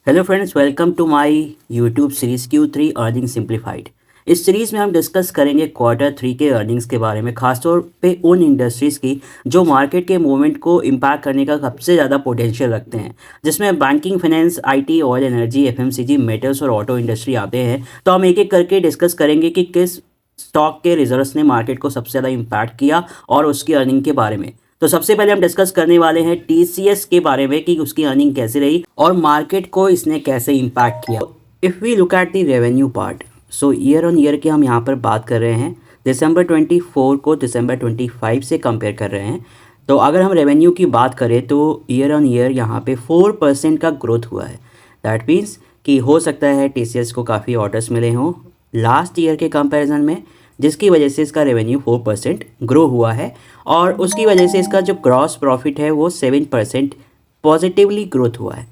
Hello friends, welcome to my YouTube series Q3 earning simplified. इस सीरीज़ में हम डिस्कस करेंगे Q3 के अर्निंग्स के बारे में, खासतौर पे उन इंडस्ट्रीज़ की जो मार्केट के मूवमेंट को इम्पैक्ट करने का सबसे ज़्यादा पोटेंशियल रखते हैं, जिसमें banking, finance, IT, oil energy, FMCG, metals और ऑटो इंडस्ट्री आते हैं। तो हम एक एक करके डिस्कस करेंगे कि किस स्टॉक के रिजल्ट्स ने मार्केट को सबसे ज़्यादा इम्पैक्ट किया और उसकी अर्निंग के बारे में। तो सबसे पहले हम डिस्कस करने वाले हैं टीसीएस के बारे में कि उसकी अर्निंग कैसे रही और मार्केट को इसने कैसे इम्पैक्ट किया। If we look at the revenue part, so year on year की हम यहाँ पर बात कर रहे हैं। दिसंबर 24 को दिसंबर 25 से कंपेयर कर रहे हैं। तो अगर हम रेवेन्यू की बात करें तो ईयर ऑन ईयर यहाँ पे 4% का ग्रोथ हुआ है। दैट मीन्स कि हो सकता है टीसीएस को काफ़ी ऑर्डर्स मिले हों लास्ट ईयर के कंपैरिजन में, जिसकी वजह से इसका रेवेन्यू 4% ग्रो हुआ है और उसकी वजह से इसका जो ग्रॉस प्रॉफिट है वो 7% पॉजिटिवली ग्रोथ हुआ है।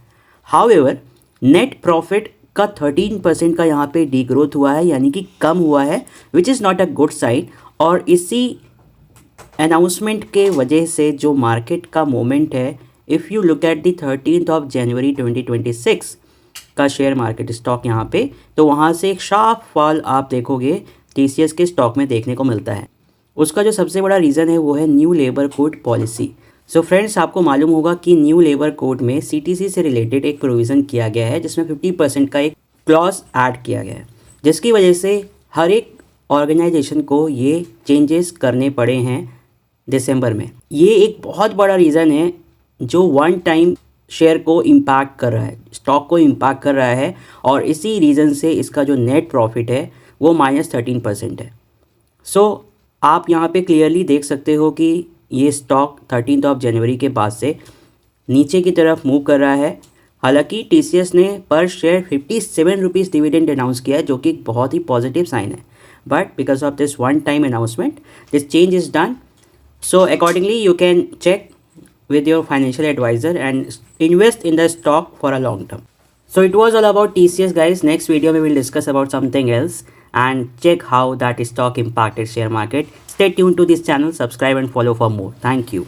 हाउएवर नेट प्रॉफिट का 13% का यहाँ पे डी ग्रोथ हुआ है, यानी कि कम हुआ है, which is not a good sign. और इसी अनाउंसमेंट के वजह से जो मार्केट का मोमेंट है, if you look at the 13 जनवरी 2026 का शेयर मार्केट स्टॉक यहाँ पे, तो वहाँ से एक शार्प फॉल आप देखोगे टीसीएस के स्टॉक में देखने को मिलता है। उसका जो सबसे बड़ा रीज़न है वो है new labour code policy. So friends, आपको मालूम होगा कि न्यू लेबर कोड में सीटीसी से रिलेटेड एक प्रोविज़न किया गया है, जिसमें 50% का एक क्लॉज ऐड किया गया है, जिसकी वजह से हर एक ऑर्गेनाइजेशन को ये चेंजेस करने पड़े हैं दिसंबर में। ये एक बहुत बड़ा रीज़न है जो वन टाइम शेयर को इम्पैक्ट कर रहा है, स्टॉक को इम्पैक्ट कर रहा है, और इसी रीज़न से इसका जो नेट प्रॉफिट है वो -13% है। सो आप यहाँ पे क्लियरली देख सकते हो कि ये स्टॉक 13 जनवरी के बाद से नीचे की तरफ मूव कर रहा है। हालांकि टीसीएस ने पर शेयर 57 रुपीज़ डिविडेंड अनाउंस किया है, जो कि एक बहुत ही पॉजिटिव साइन है, but because of this one time announcement this change is done. So accordingly you can check with your financial advisor and invest in the stock for a long term. So it was all about TCS, guys. Next video we will discuss about something else and check how that stock impacted share market. Stay tuned to this channel, subscribe and follow for more. Thank you.